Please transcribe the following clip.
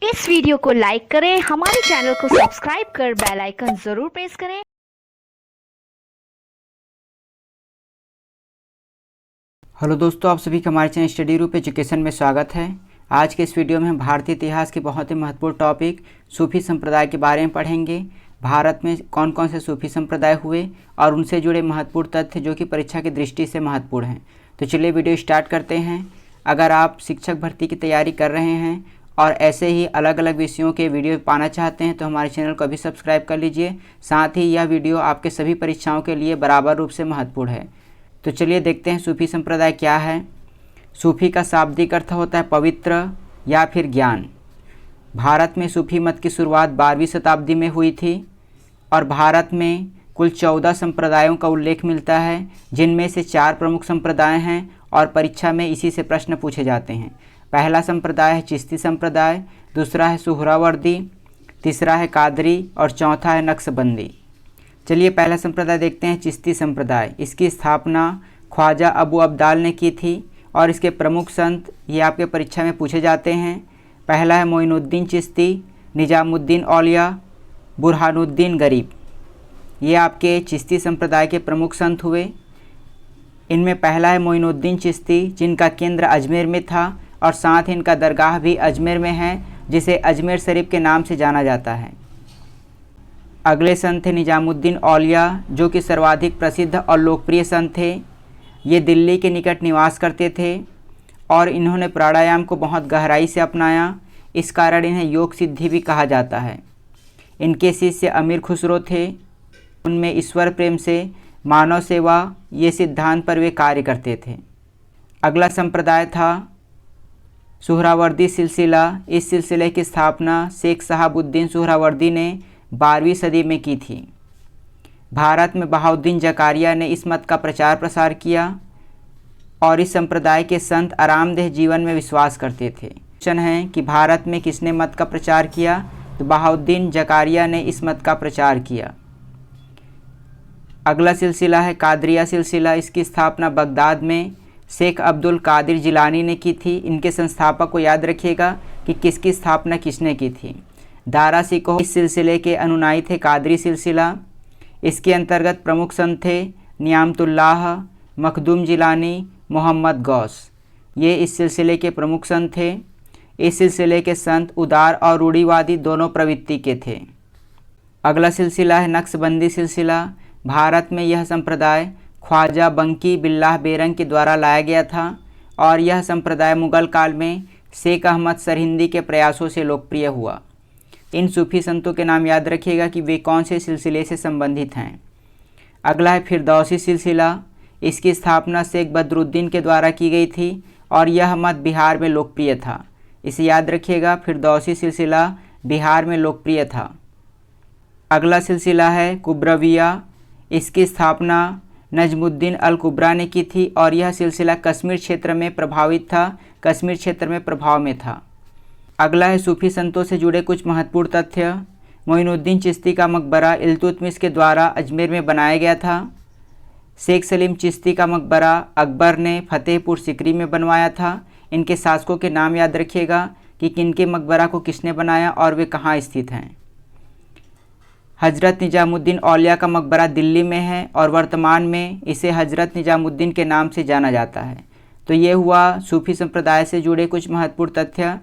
इस वीडियो को लाइक करें, हमारे चैनल को सब्सक्राइब कर बेल आइकन जरूर प्रेस करें। हेलो दोस्तों, आप सभी का हमारे चैनल स्टडी रूप एजुकेशन में स्वागत है। आज के इस वीडियो में हम भारतीय इतिहास के बहुत ही महत्वपूर्ण टॉपिक सूफी संप्रदाय के बारे में पढ़ेंगे। भारत में कौन कौन से सूफी संप्रदाय हुए और उनसे जुड़े महत्वपूर्ण तथ्य जो कि परीक्षा की दृष्टि से महत्वपूर्ण हैं। तो चलिए वीडियो स्टार्ट करते हैं। अगर आप शिक्षक भर्ती की तैयारी कर रहे हैं और ऐसे ही अलग अलग विषयों के वीडियो पाना चाहते हैं तो हमारे चैनल को अभी सब्सक्राइब कर लीजिए। साथ ही यह वीडियो आपके सभी परीक्षाओं के लिए बराबर रूप से महत्वपूर्ण है। तो चलिए देखते हैं सूफी संप्रदाय क्या है। सूफी का शाब्दिक अर्थ होता है पवित्र या फिर ज्ञान। भारत में सूफी मत की शुरुआत 12वीं शताब्दी में हुई थी और भारत में कुल 14 संप्रदायों का उल्लेख मिलता है, जिनमें से 4 प्रमुख संप्रदाय हैं और परीक्षा में इसी से प्रश्न पूछे जाते हैं। पहला संप्रदाय है चिश्ती संप्रदाय, दूसरा है सुहरावर्दी, तीसरा है कादरी और चौथा है नक्शबंदी। चलिए पहला संप्रदाय देखते हैं, चिश्ती संप्रदाय। इसकी स्थापना ख्वाजा अबू अब्दाल ने की थी और इसके प्रमुख संत ये आपके परीक्षा में पूछे जाते हैं। पहला है मोइनुद्दीन चिश्ती, निजामुद्दीन औलिया, बुरहानुद्दीन गरीब। ये आपके चिश्ती संप्रदाय के प्रमुख संत हुए। इनमें पहला है मोइनुद्दीन चिश्ती, जिनका केंद्र अजमेर में था और साथ ही इनका दरगाह भी अजमेर में है, जिसे अजमेर शरीफ के नाम से जाना जाता है। अगले संत थे निजामुद्दीन औलिया, जो कि सर्वाधिक प्रसिद्ध और लोकप्रिय संत थे। ये दिल्ली के निकट निवास करते थे और इन्होंने प्राणायाम को बहुत गहराई से अपनाया। इस कारण इन्हें योग सिद्धि भी कहा जाता है। इनके शिष्य अमीर खुसरो थे। उनमें ईश्वर प्रेम से मानव सेवा ये सिद्धांत पर वे कार्य करते थे। अगला संप्रदाय था सुहरावर्दी सिलसिला। इस सिलसिले की स्थापना शेख शहाबुद्दीन सुहरावर्दी ने 12वीं सदी में की थी। भारत में बहाउद्दीन जकारिया ने इस मत का प्रचार प्रसार किया और इस संप्रदाय के संत आरामदेह जीवन में विश्वास करते थे। प्रश्न है कि भारत में किसने मत का प्रचार किया, तो बहाउद्दीन जकारिया ने इस मत का प्रचार किया। अगला सिलसिला है कादरिया सिलसिला। इसकी स्थापना बगदाद में शेख अब्दुल कादिर जिलानी ने की थी। इनके संस्थापक को याद रखिएगा कि किसकी स्थापना किसने की थी। दारा सिकोह इस सिलसिले के अनुयायी थे। कादरी सिलसिला, इसके अंतर्गत प्रमुख संत थे नियामतुल्लाह, मखदूम जिलानी, मोहम्मद गौस। ये इस सिलसिले के प्रमुख संत थे। इस सिलसिले के संत उदार और रूढ़िवादी दोनों प्रवृत्ति के थे। अगला सिलसिला है नक्शबंदी सिलसिला। भारत में यह संप्रदाय ख्वाजा बंकी बिल्लाह बेरंग के द्वारा लाया गया था और यह संप्रदाय मुगल काल में शेख अहमद सरहिंदी के प्रयासों से लोकप्रिय हुआ। इन सूफी संतों के नाम याद रखिएगा कि वे कौन से सिलसिले से संबंधित हैं। अगला है फिरदौसी सिलसिला। इसकी स्थापना शेख बदरुद्दीन के द्वारा की गई थी और यह मत बिहार में लोकप्रिय था। इसे याद रखिएगा, फिरदौसी सिलसिला बिहार में लोकप्रिय था। अगला सिलसिला है कुब्रविया। इसकी स्थापना नजमुद्दीन अल कुब्रा ने की थी और यह सिलसिला कश्मीर क्षेत्र में प्रभावित था, कश्मीर क्षेत्र में प्रभाव में था। अगला है सूफी संतों से जुड़े कुछ महत्वपूर्ण तथ्य। मोइनुद्दीन चिश्ती का मकबरा इल्तुतमिश के द्वारा अजमेर में बनाया गया था। शेख सलीम चिश्ती का मकबरा अकबर ने फतेहपुर सिकरी में बनवाया था। इनके शासकों के नाम याद रखिएगा कि किनके मकबरा को किसने बनाया और वे कहाँ स्थित हैं। हज़रत निजामुद्दीन औलिया का मकबरा दिल्ली में है और वर्तमान में इसे हज़रत निजामुद्दीन के नाम से जाना जाता है। तो ये हुआ सूफी संप्रदाय से जुड़े कुछ महत्वपूर्ण तथ्य।